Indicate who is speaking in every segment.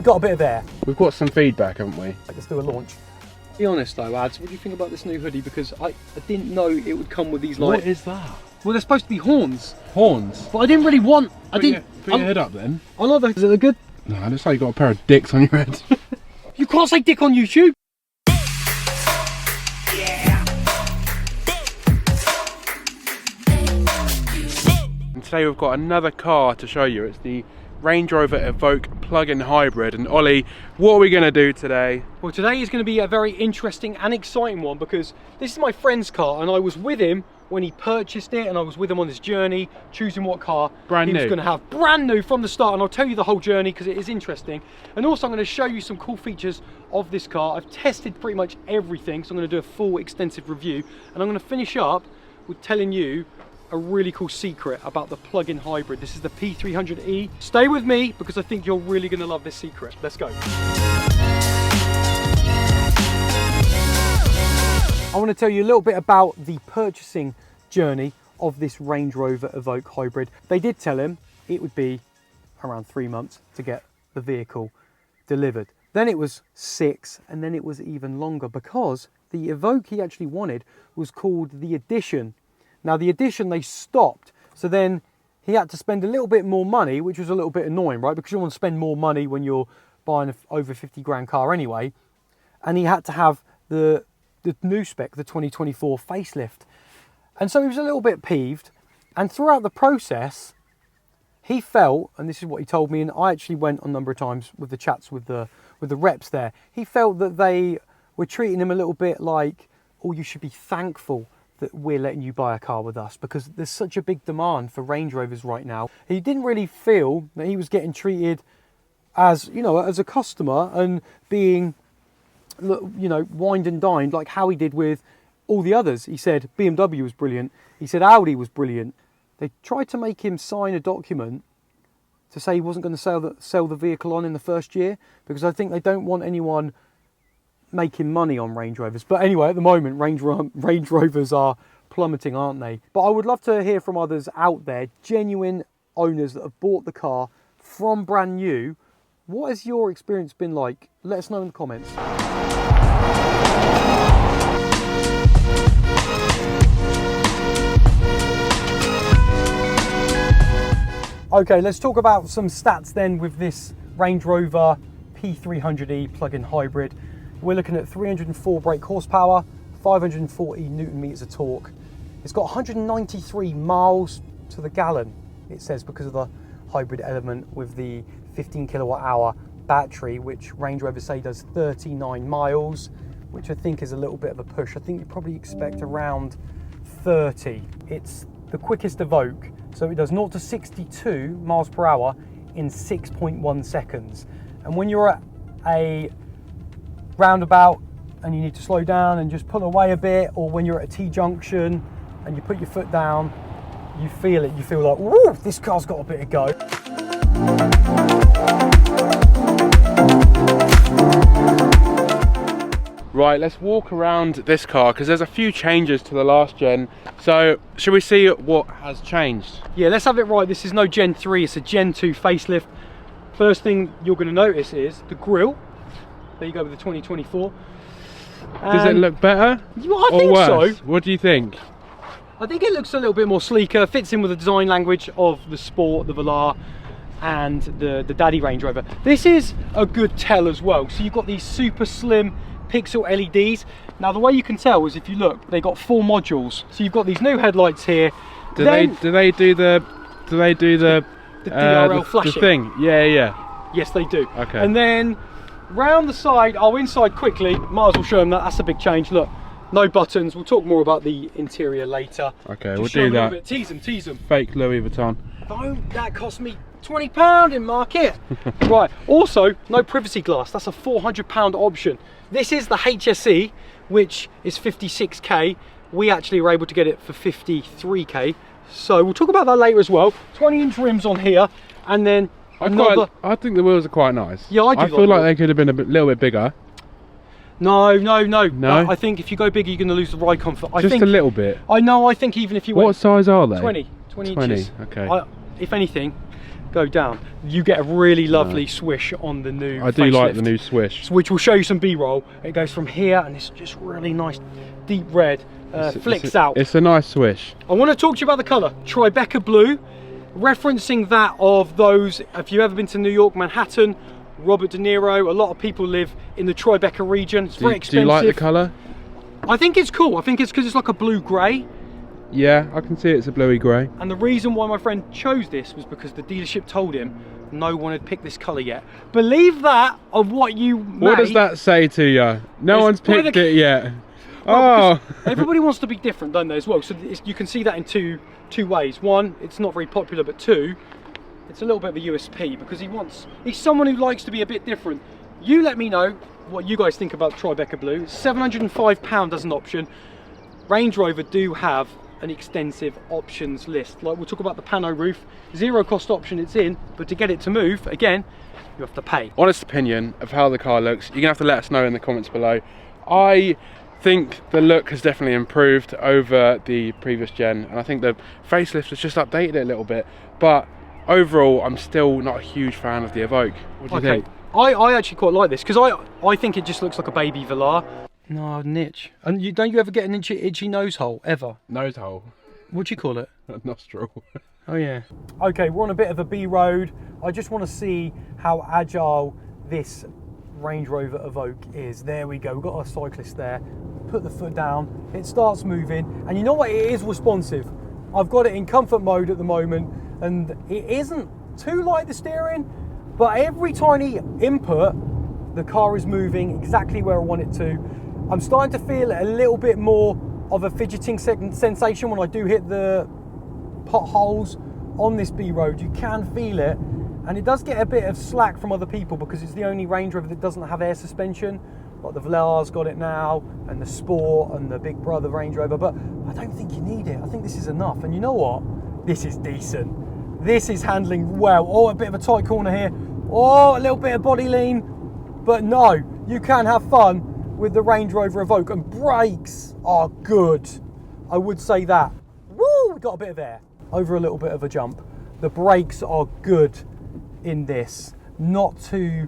Speaker 1: got a bit of air.
Speaker 2: We've got some feedback, haven't we?
Speaker 1: Let's do a launch. Be honest though, Ads, what do you think about this new hoodie? Because I didn't know it would come with these lights.
Speaker 2: What is that?
Speaker 1: Well, they're supposed to be horns.
Speaker 2: Horns?
Speaker 1: But I didn't really want...
Speaker 2: Put your head up then.
Speaker 1: I like that. Does it look good?
Speaker 2: No, it looks like you've got a pair of dicks on your head.
Speaker 1: You can't say dick on YouTube.
Speaker 2: And today we've got another car to show you. It's the Range Rover Evoque plug-in hybrid. And Ollie, what are we going to do today?
Speaker 1: Well, today is going to be a very interesting and exciting one because this is my friend's car and I was with him when he purchased it and I was with him on his journey, choosing what car he was going to have. Brand new from the start, and I'll tell you the whole journey because it is interesting. And also I'm going to show you some cool features of this car. I've tested pretty much everything, so I'm going to do a full extensive review. And I'm going to finish up with telling you a really cool secret about the plug-in hybrid. This is the P300E. Stay with me because I think you're really going to love this secret. Let's go. I want to tell you a little bit about the purchasing journey of this Range Rover Evoque hybrid. They did tell him it would be around 3 months to get the vehicle delivered. Then it was 6, and then it was even longer because the Evoque he actually wanted was called the Edition. Now the Edition they stopped, so then he had to spend a little bit more money, which was a little bit annoying, right? Because you want to spend more money when you're buying an over 50 grand car anyway. And he had to have the new spec, the 2024 facelift. And so he was a little bit peeved. And throughout the process, he felt, and this is what he told me, and I actually went a number of times with the chats with the reps there, he felt that they were treating him a little bit like, oh, you should be thankful that we're letting you buy a car with us because there's such a big demand for Range Rovers right now. He didn't really feel that he was getting treated as, you know, as a customer and being, you know, wined and dined like how he did with all the others. He said BMW was brilliant. He said Audi was brilliant. They tried to make him sign a document to say he wasn't going to sell the vehicle on in the first year because I think they don't want anyone making money on Range Rovers. But anyway, at the moment Range Rovers are plummeting, aren't they? But I would love to hear from others out there, genuine owners that have bought the car from brand new. What has your experience been like? Let us know in the comments. Okay, let's talk about some stats then with this Range Rover P300E plug-in hybrid. We're looking at 304 brake horsepower, 540 Newton meters of torque. It's got 193 miles to the gallon, it says, because of the hybrid element with the 15 kilowatt hour battery, which Range Rover say does 39 miles, which I think is a little bit of a push. I think you probably expect around 30. It's the quickest Evoque, so it does 0 to 62 miles per hour in 6.1 seconds. And when you're at a roundabout and you need to slow down and just pull away a bit, or when you're at a T-junction and you put your foot down, you feel it. You feel like, woo, this car's got a bit of go.
Speaker 2: Right, let's walk around this car because there's a few changes to the last gen. So, should we see what has changed?
Speaker 1: Yeah, let's have it right. This is no Gen 3, it's a Gen 2 facelift. First thing you're going to notice is the grille. There you go with the 2024.
Speaker 2: Does it look better?
Speaker 1: I think so.
Speaker 2: What do you think?
Speaker 1: I think it looks a little bit more sleeker, fits in with the design language of the Sport, the Velar, and the Daddy Range Rover. This is a good tell as well. So you've got these super slim pixel LEDs. Now the way you can tell is if you look, they got 4 modules. So you've got these new headlights here.
Speaker 2: Do they do the
Speaker 1: DRL flashing?
Speaker 2: The thing? Yeah.
Speaker 1: Yes, they do.
Speaker 2: Okay.
Speaker 1: And then round the side, inside quickly, might as well show them that. That's a big change. Look, no buttons. We'll talk more about the interior later.
Speaker 2: Okay,
Speaker 1: just
Speaker 2: we'll do that.
Speaker 1: Bit. Tease them.
Speaker 2: Fake Louis Vuitton.
Speaker 1: Don't, that cost me £20 in market. Right, also, no privacy glass. That's a £400 option. This is the HSE, which is 56k. We actually were able to get it for 53k. So we'll talk about that later as well. 20-inch rims on here, and then
Speaker 2: I think the wheels are quite nice.
Speaker 1: Yeah, I
Speaker 2: feel like they could have been a little bit bigger.
Speaker 1: No.
Speaker 2: I
Speaker 1: think if you go bigger, you're going to lose the ride comfort.
Speaker 2: Just a little bit.
Speaker 1: I know. I think even if you went...
Speaker 2: What size are they?
Speaker 1: 20 inches.
Speaker 2: Okay.
Speaker 1: If anything, go down, you get a really lovely swish on the new
Speaker 2: I do like the
Speaker 1: facelift,
Speaker 2: new swish.
Speaker 1: which will show you some B-roll. It goes from here, and it's just really nice, deep red, flicks out.
Speaker 2: It's a nice swish.
Speaker 1: I want to talk to you about the colour, Tribeca blue, referencing that of those, if you've ever been to New York, Manhattan, Robert De Niro, a lot of people live in the Tribeca region. It's very expensive.
Speaker 2: Do you like the colour?
Speaker 1: I think it's cool. I think it's because it's like a blue-grey.
Speaker 2: Yeah, I can see it's a bluey grey.
Speaker 1: And the reason why my friend chose this was because the dealership told him no one had picked this colour yet. Believe that of what you
Speaker 2: What does that say to you? No one's picked it yet.
Speaker 1: Well, everybody wants to be different, don't they, as well? So you can see that in two ways. One, it's not very popular, but two, it's a little bit of a USP because he's someone who likes to be a bit different. You let me know what you guys think about Tribeca blue. It's £705 as an option. Range Rover do have an extensive options list. Like we'll talk about the pano roof, zero cost option it's in, but to get it to move, again, you have to pay.
Speaker 2: Honest opinion of how the car looks, you're gonna have to let us know in the comments below. I think the look has definitely improved over the previous gen, and I think the facelift has just updated it a little bit, but overall I'm still not a huge fan of the Evoque. What do you think?
Speaker 1: I actually quite like this because I think it just looks like a baby Velar. No, niche. And don't you ever get an itchy nose hole, ever?
Speaker 2: Nose hole.
Speaker 1: What do you call it?
Speaker 2: Nostril.
Speaker 1: Oh yeah. Okay, we're on a bit of a B road. I just want to see how agile this Range Rover Evoque is. There we go, we've got our cyclist there. Put the foot down, it starts moving. And you know what, it is responsive. I've got it in comfort mode at the moment, and it isn't too light, the steering, but every tiny input, the car is moving exactly where I want it to. I'm starting to feel a little bit more of a fidgeting sensation when I do hit the potholes on this B road. You can feel it, and it does get a bit of slack from other people because it's the only Range Rover that doesn't have air suspension. Like the Velar's got it now, and the Sport, and the Big Brother Range Rover, but I don't think you need it. I think this is enough, and you know what? This is decent. This is handling well. Oh, a bit of a tight corner here. Oh, a little bit of body lean, but no, you can have fun with the Range Rover Evoque, and brakes are good. I would say that. Woo, we got a bit of air over a little bit of a jump. The brakes are good in this, not too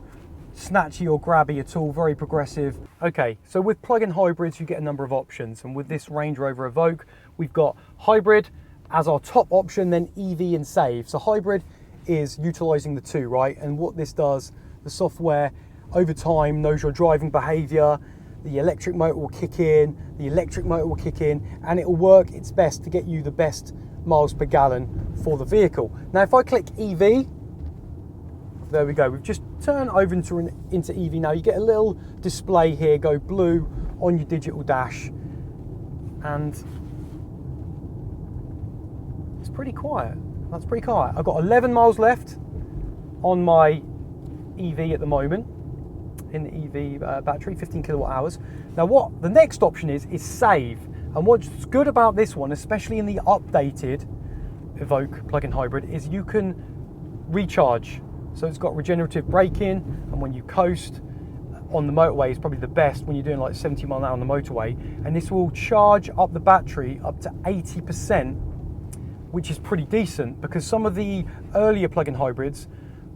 Speaker 1: snatchy or grabby at all, very progressive. Okay, so with plug-in hybrids you get a number of options, and with this Range Rover Evoque we've got hybrid as our top option, then EV and save. So hybrid is utilizing the two, right? And what this does, the software over time knows your driving behavior. The electric motor will kick in, and it will work its best to get you the best miles per gallon for the vehicle. Now, if I click EV, there we go. We've just turned over into EV now. You get a little display here, go blue on your digital dash, and it's pretty quiet. That's pretty quiet. I've got 11 miles left on my EV at the moment, in the EV battery, 15 kilowatt hours. Now what the next option is save. And what's good about this one, especially in the updated Evoque plug-in hybrid, is you can recharge. So it's got regenerative braking, and when you coast on the motorway, it's probably the best when you're doing like 70 miles an hour on the motorway, and this will charge up the battery up to 80%, which is pretty decent, because some of the earlier plug-in hybrids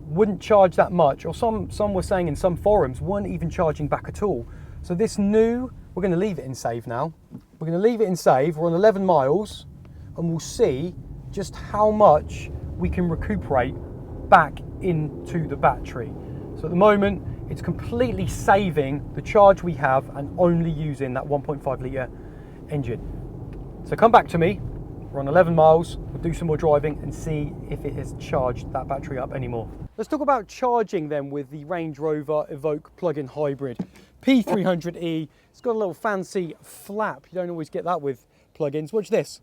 Speaker 1: wouldn't charge that much, or some were saying in some forums weren't even charging back at all. So this new, we're going to leave it in save now. We're going to leave it in save. We're on 11 miles, and we'll see just how much we can recuperate back into the battery. So at the moment it's completely saving the charge we have and only using that 1.5 litre engine. So come back to me. We're on 11 miles, we'll do some more driving and see if it has charged that battery up anymore. Let's talk about charging then with the Range Rover Evoque plug-in hybrid. P300E, it's got a little fancy flap. You don't always get that with plug-ins. Watch this.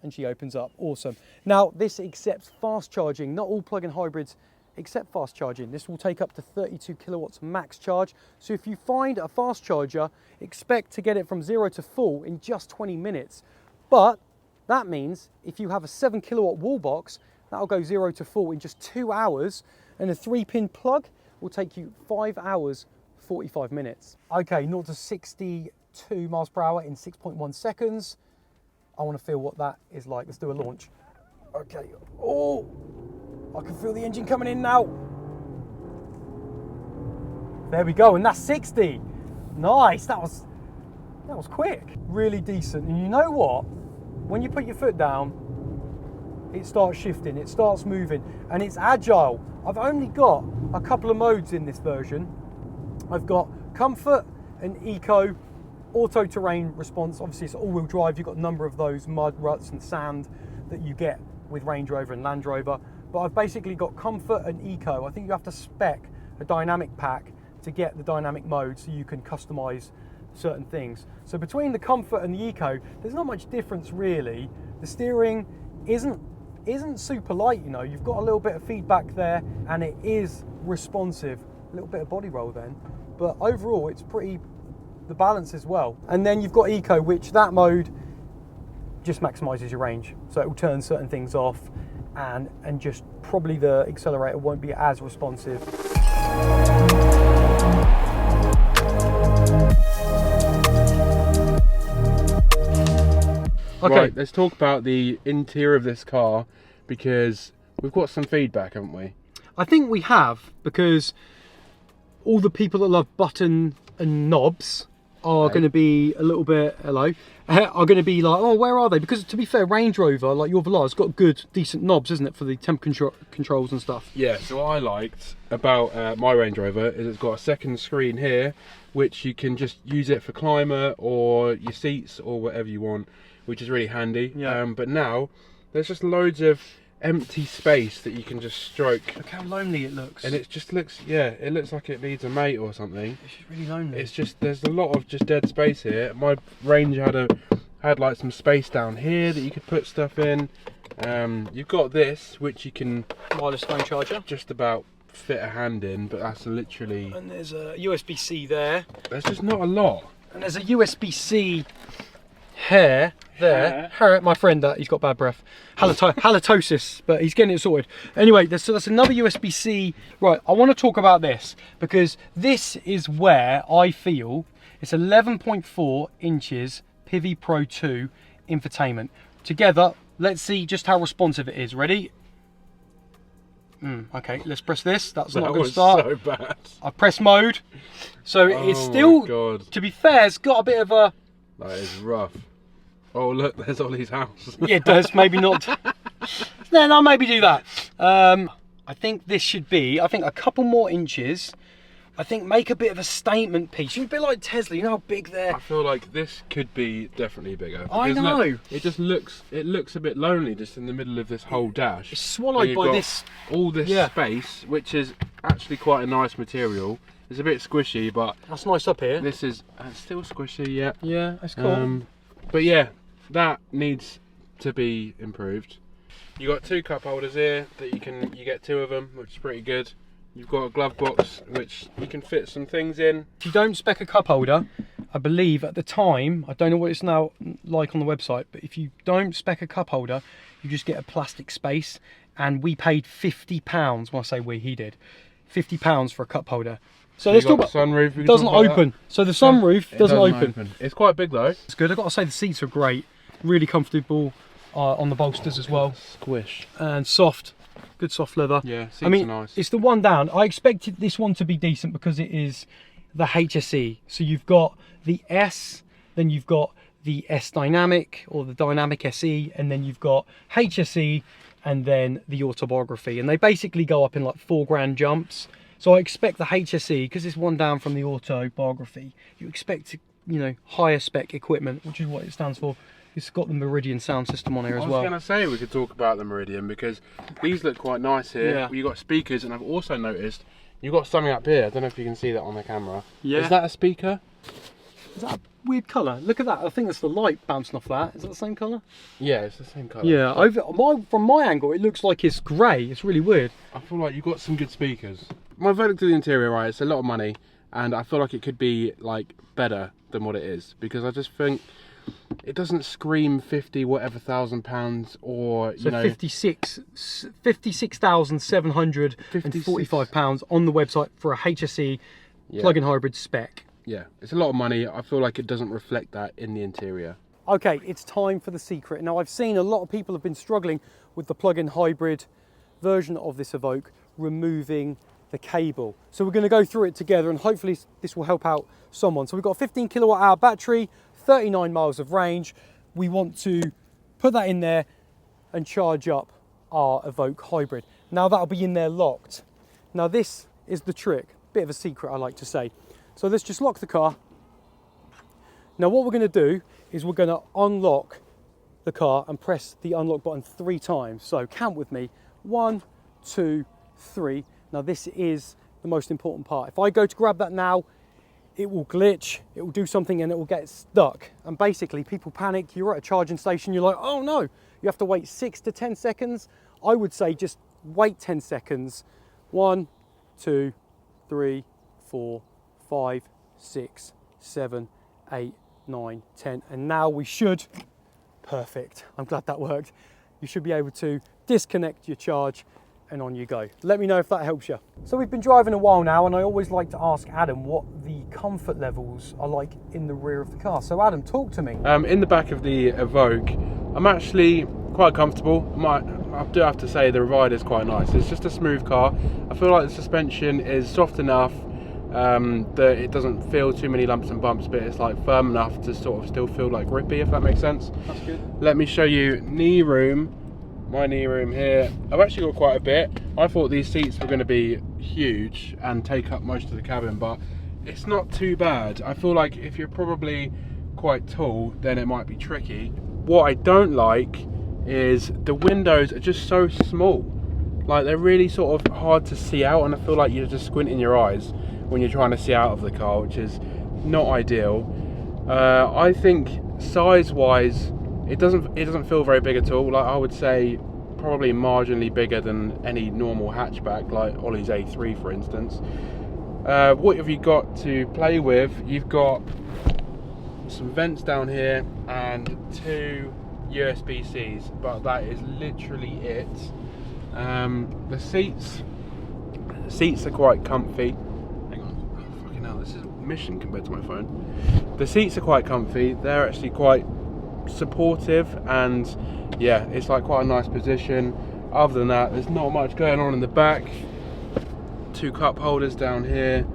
Speaker 1: And she opens up, awesome. Now this accepts fast charging. Not all plug-in hybrids accept fast charging. This will take up to 32 kilowatts max charge. So if you find a fast charger, expect to get it from 0 to full in just 20 minutes. But that means if you have a 7 kilowatt wall box, that'll go 0 to full in just 2 hours, and a 3-pin plug will take you 5 hours, 45 minutes. Okay, 0 to 62 miles per hour in 6.1 seconds. I want to feel what that is like. Let's do a launch. Okay, oh, I can feel the engine coming in now. There we go, and that's 60. Nice, that was quick. Really decent. And you know what? When you put your foot down, it starts shifting, it starts moving, and it's agile. I've only got a couple of modes in this version. I've got comfort and eco, auto terrain response. Obviously it's all-wheel drive. You've got a number of those mud, ruts and sand that you get with Range Rover and Land Rover. But I've basically got comfort and eco. I think you have to spec a dynamic pack to get the dynamic mode so you can customize certain things. So between the comfort and the eco, there's not much difference really. The steering isn't super light, you know. You've got a little bit of feedback there and it is responsive. A little bit of body roll then, but overall it's pretty, the balance as well. And then you've got eco, which that mode just maximizes your range, so it will turn certain things off and just probably the accelerator won't be as responsive. Okay,
Speaker 2: right, let's talk about the interior of this car, because we've got some feedback, haven't we?
Speaker 1: I think we have, because all the people that love button and knobs are going to be a little bit, are going to be like, oh, where are they? Because to be fair, Range Rover, like your Velar's got good, decent knobs, isn't it, for the temp controls and stuff?
Speaker 2: Yeah, so what I liked about my Range Rover is it's got a second screen here, which you can just use it for climate or your seats or whatever you want, which is really handy.
Speaker 1: Yeah.
Speaker 2: But now there's just loads of empty space that you can just stroke.
Speaker 1: Look how lonely it looks.
Speaker 2: And it just looks, yeah, it looks like it needs a mate or something.
Speaker 1: It's just really lonely.
Speaker 2: It's just, there's a lot of just dead space here. My Range had like some space down here that you could put stuff in. You've got this, which you can
Speaker 1: wireless phone charger,
Speaker 2: just about fit a hand in, but that's literally.
Speaker 1: And there's a USB-C there.
Speaker 2: There's just not a lot.
Speaker 1: And there's a USB-C hair there. Hair, my friend, that he's got bad breath. Halitosis, but he's getting it sorted. Anyway, that's another USB-C. Right, I want to talk about this because this is where I feel it's 11.4 inches Pivi Pro 2 infotainment. Together, let's see just how responsive it is. Ready? Okay, let's press this. That's not a good start.
Speaker 2: So bad.
Speaker 1: I press mode. So it's still, to be fair, it's got a bit of a...
Speaker 2: That is rough. Oh look, there's Ollie's house.
Speaker 1: Yeah, it does. Maybe not. Then I'll maybe do that. I think this should be, I think a couple more inches. I think make a bit of a statement piece. You're a bit like Tesla, you know how big they're...
Speaker 2: I feel like this could be definitely bigger.
Speaker 1: I know.
Speaker 2: Look, it just looks, it looks a bit lonely just in the middle of this whole dash.
Speaker 1: It's swallowed by this...
Speaker 2: all this space, which is actually quite a nice material. It's a bit squishy, but...
Speaker 1: That's nice up here.
Speaker 2: This is still squishy, yeah.
Speaker 1: Yeah, that's cool.
Speaker 2: But yeah, that needs to be improved. You got two cup holders here that you get two of them, which is pretty good. You've got a glove box which you can fit some things in. If
Speaker 1: you don't spec a cup holder, I believe at the time, I don't know what it's now like on the website, but if you don't spec a cup holder, you just get a plastic space. And we paid £50. When I say we, he did. £50 for a cup holder. So let's talk about
Speaker 2: sunroof.
Speaker 1: It doesn't open. So the sunroof doesn't open.
Speaker 2: It's quite big though.
Speaker 1: It's good. I've got to say the seats are great. Really comfortable on the bolsters as well.
Speaker 2: Squish.
Speaker 1: And soft. Good soft leather.
Speaker 2: Yeah, seats
Speaker 1: are
Speaker 2: nice.
Speaker 1: It's the one down. I expected this one to be decent because it is the HSE. So you've got the S, then you've got the S Dynamic or the Dynamic SE, and then you've got HSE and then the Autobiography. And they basically go up in like £4 jumps. So I expect the HSE, because it's one down from the Autobiography, you expect, you know, higher spec equipment, which is what it stands for. It's got the Meridian sound system on here as well.
Speaker 2: I was going to say we could talk about the Meridian because these look quite nice here.
Speaker 1: Yeah.
Speaker 2: You've got speakers, and I've also noticed you've got something up here. I don't know if you can see that on the camera.
Speaker 1: Yeah.
Speaker 2: Is that a speaker?
Speaker 1: Is that a weird colour? Look at that. I think that's the light bouncing off that. Is that the same colour?
Speaker 2: Yeah, it's the same colour.
Speaker 1: Yeah, from my angle, it looks like it's grey. It's really weird.
Speaker 2: I feel like you've got some good speakers. My verdict to the interior, right, it's a lot of money, and I feel like it could be like better than what it is, because I just think it doesn't scream 50 whatever £1,000 or you know,
Speaker 1: £56,745 on the website for a HSE plug-in hybrid spec.
Speaker 2: Yeah, it's a lot of money. I feel like it doesn't reflect that in the interior.
Speaker 1: Okay, it's time for the secret. Now I've seen a lot of people have been struggling with the plug-in hybrid version of this Evoque removing the cable. So we're going to go through it together and hopefully this will help out someone. So we've got a 15 kilowatt hour battery, 39 miles of range. We want to put that in there and charge up our Evoque hybrid. Now that'll be in there locked. Now this is the trick, bit of a secret I like to say. So let's just lock the car. Now what we're going to do is we're going to unlock the car and press the unlock button 3 times. So count with me, 1, 2, 3. Now this is the most important part. If I go to grab that now, it will glitch, it will do something and it will get stuck. And basically people panic, you're at a charging station, you're like, oh no, you have to wait 6 to 10 seconds. I would say just wait 10 seconds. 1, 2, 3, 4, 5, 6, 7, 8, 9, 10. And now we should, perfect, I'm glad that worked. You should be able to disconnect your charge and on you go. Let me know if that helps you. So we've been driving a while now and I always like to ask Adam what the comfort levels are like in the rear of the car. So Adam, talk to me.
Speaker 2: In the back of the Evoque, I'm actually quite comfortable. I do have to say the ride is quite nice. It's just a smooth car. I feel like the suspension is soft enough that it doesn't feel too many lumps and bumps, but it's like firm enough to sort of still feel like grippy, if that makes sense.
Speaker 1: That's good.
Speaker 2: Let me show you knee room. My knee room here, I've actually got quite a bit. I thought these seats were going to be huge and take up most of the cabin, but it's not too bad. I feel like if you're probably quite tall, then it might be tricky. What I don't like is the windows are just so small. Like they're really sort of hard to see out, and I feel like you're just squinting your eyes when you're trying to see out of the car, which is not ideal. I think size-wise, it doesn't feel very big at all. Like I would say probably marginally bigger than any normal hatchback, like Ollie's A3 for instance. What have you got to play with? You've got some vents down here and 2 USB-Cs, but that is literally it. The seats are quite comfy. Hang on, oh, fucking hell, this is mission compared to my phone. The seats are quite comfy. They're actually quite supportive, and yeah, it's like quite a nice position. Other than that, there's not much going on in the back. 2 cup holders down here.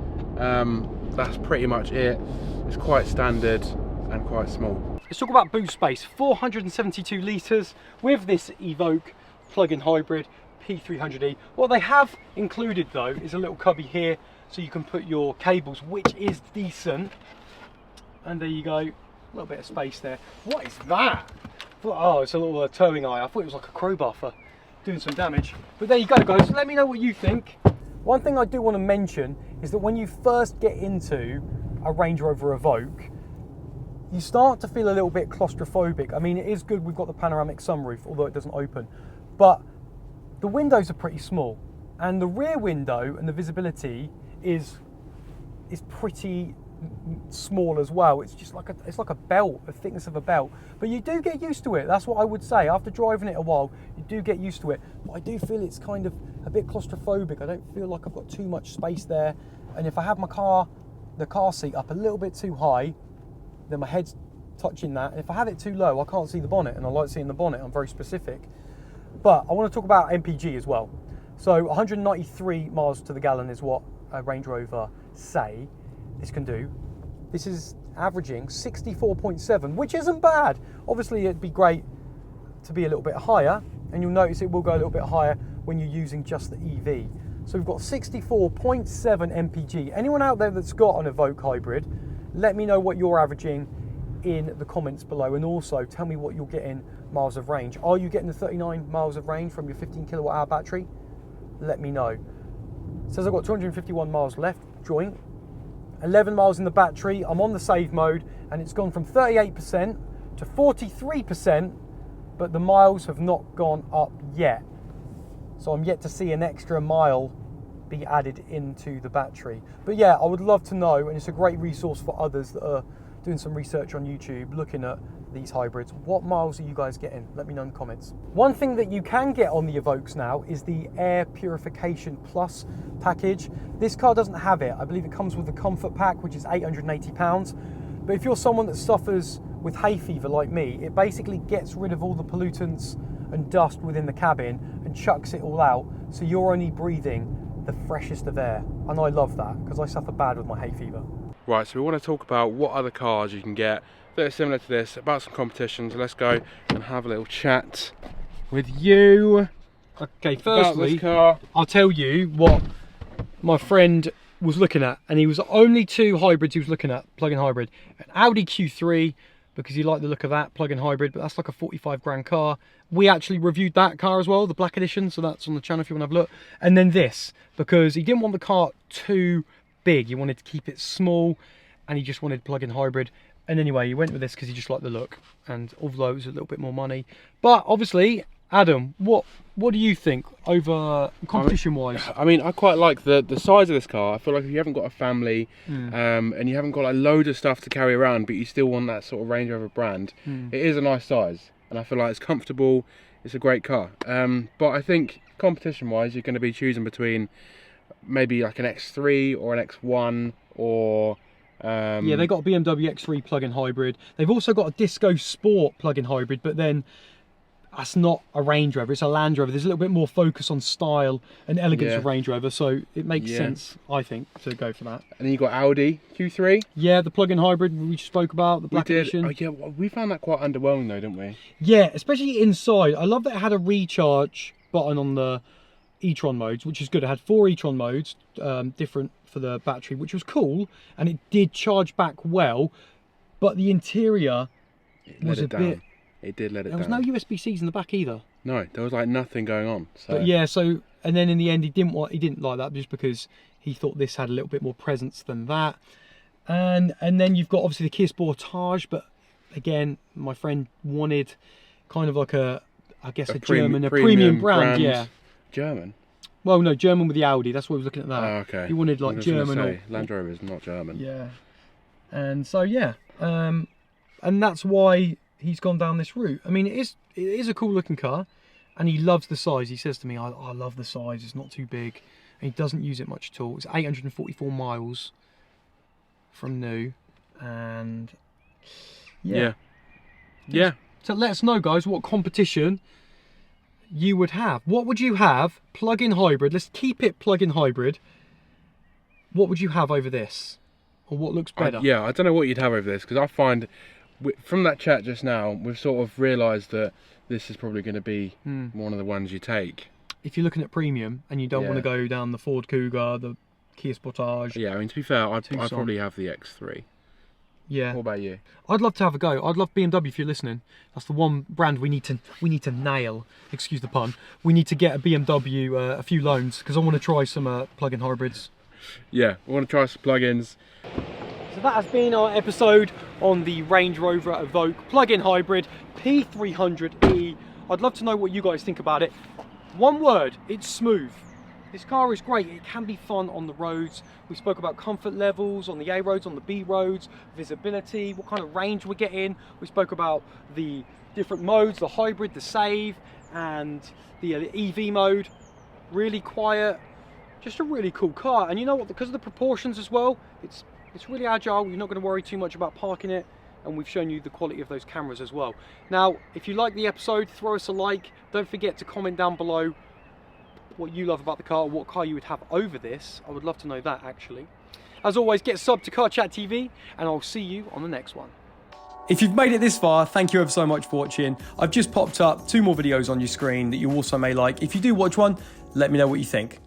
Speaker 2: That's pretty much it. It's quite standard and quite small.
Speaker 1: Let's talk about boot space. 472 litres with this Evoque plug-in hybrid P300E. What they have included though is a little cubby here so you can put your cables, which is decent. And there you go, a little bit of space there. What is that? Oh, it's a little towing eye. I thought it was like a crowbar for doing some damage. But there you go, guys. Let me know what you think. One thing I do want to mention is that when you first get into a Range Rover Evoque, you start to feel a little bit claustrophobic. I mean, it is good we've got the panoramic sunroof, although it doesn't open, but the windows are pretty small, and the rear window and the visibility is pretty small as well. It's just like a belt, the thickness of a belt. But you do get used to it. That's what I would say. After driving it a while, you do get used to it. But I do feel it's kind of a bit claustrophobic. I don't feel like I've got too much space there. And if I have the car seat up a little bit too high, then my head's touching that. And if I have it too low, I can't see the bonnet, and I like seeing the bonnet. I'm very specific. But I want to talk about MPG as well. So 193 miles to the gallon is what a Range Rover say this can do. This is averaging 64.7, which isn't bad. Obviously, it'd be great to be a little bit higher, and you'll notice it will go a little bit higher when you're using just the EV. So we've got 64.7 MPG. Anyone out there that's got an Evoque hybrid, let me know what you're averaging in the comments below, and also tell me what you're getting miles of range. Are you getting the 39 miles of range from your 15 kilowatt hour battery? Let me know. It says I've got 251 miles left, joint. 11 miles in the battery. I'm on the save mode, and it's gone from 38% to 43%, but the miles have not gone up yet. So I'm yet to see an extra mile be added into the battery. But yeah, I would love to know, and it's a great resource for others that are doing some research on YouTube, looking at these hybrids. What miles are you guys getting? Let me know in the comments. One thing that you can get on the Evoques now is the Air Purification Plus package. This car doesn't have it. I believe it comes with the Comfort Pack, which is £880. But if you're someone that suffers with hay fever like me, it basically gets rid of all the pollutants and dust within the cabin and and chucks it all out, so you're only breathing the freshest of air. And I love that, because I suffer bad with my hay fever.
Speaker 2: Right, so we want to talk about what other cars you can get that are similar to this, about some competitions. Let's go and have a little chat with you.
Speaker 1: Okay,
Speaker 2: About this
Speaker 1: firstly,
Speaker 2: car.
Speaker 1: I'll tell you what my friend was looking at, and he was only 2 hybrids he was looking at, plug-in hybrid. An Audi Q3, because he liked the look of that, plug-in hybrid, but that's like a 45 grand car. We actually reviewed that car as well, the black edition, so that's on the channel if you want to have a look. And then this, because he didn't want the car too big, he wanted to keep it small, and he just wanted plug-in hybrid. And anyway, he went with this because he just liked the look, and although it was a little bit more money. But obviously, Adam, what do you think over competition-wise?
Speaker 2: I mean, I quite like the size of this car. I feel like if you haven't got a family and you haven't got like loads of stuff to carry around, but you still want that sort of Range Rover brand, it is a nice size, and I feel like it's comfortable. It's a great car. But I think competition-wise, you're going to be choosing between maybe like an X3 or an X1 or
Speaker 1: yeah, they got a BMW X3 plug-in hybrid. They've also got a Disco Sport plug-in hybrid, but then that's not a Range Rover, it's a Land Rover. There's a little bit more focus on style and elegance of Range Rover, so it makes sense, I think, to go for that.
Speaker 2: And then you got Audi Q3.
Speaker 1: Yeah, the plug-in hybrid we just spoke about, the black edition.
Speaker 2: Oh yeah, we found that quite underwhelming though, didn't we?
Speaker 1: Yeah, especially inside. I love that it had a recharge button on the e-tron modes, which is good. It had 4 e-tron modes, different for the battery, which was cool, and it did charge back well, but the interior was a bit...
Speaker 2: It did let it down.
Speaker 1: There was no USB-Cs in the back either.
Speaker 2: No, there was like nothing going on. So.
Speaker 1: But yeah, so, and then in the end he didn't like that, just because he thought this had a little bit more presence than that. And then you've got obviously the Kia Sportage, but again, my friend wanted kind of like a premium brand, yeah.
Speaker 2: German?
Speaker 1: Well, no, German with the Audi. That's why he was looking at that.
Speaker 2: Oh, okay.
Speaker 1: He wanted like German or
Speaker 2: Land Rover is not German.
Speaker 1: Yeah. And so yeah, and that's why he's gone down this route. I mean, it is a cool looking car, and he loves the size. He says to me, I love the size. It's not too big, and he doesn't use it much at all. It's 844 miles from new, and yeah. So let us know, guys, what competition you would have. What would you have? Plug-in hybrid. Let's keep it plug-in hybrid. What would you have over this? Or what looks better?
Speaker 2: I don't know what you'd have over this, because I find from that chat just now, we've sort of realised that this is probably going to be one of the ones you take. If
Speaker 1: you're looking at premium and you don't want to go down the Ford Kuga, the Kia Sportage.
Speaker 2: Yeah, I mean, to be fair, I'd probably have the X3.
Speaker 1: Yeah.
Speaker 2: What about you?
Speaker 1: I'd love to have a go. I'd love BMW if you're listening. That's the one brand we need to nail. Excuse the pun. We need to get a BMW, a few loans, because I want to try some plug-in hybrids.
Speaker 2: Yeah, we want to try some plug-ins.
Speaker 1: So that has been our episode on the Range Rover Evoque plug-in hybrid P300E. I'd love to know what you guys think about it. One word, it's smooth. This car is great. It can be fun on the roads. We spoke about comfort levels on the A roads, on the B roads, visibility, what kind of range we're getting. We spoke about the different modes, the hybrid, the save, and the EV mode. Really quiet, just a really cool car. And you know what, because of the proportions as well, it's really agile. You're not going to worry too much about parking it, and we've shown you the quality of those cameras as well. Now, if you like the episode, throw us a like. Don't forget to comment down below what you love about the car, or what car you would have over this. I would love to know that, actually. As always, get subbed to Car Chat TV, and I'll see you on the next one. If you've made it this far, thank you ever so much for watching. I've just popped up 2 more videos on your screen that you also may like. If you do watch one, let me know what you think.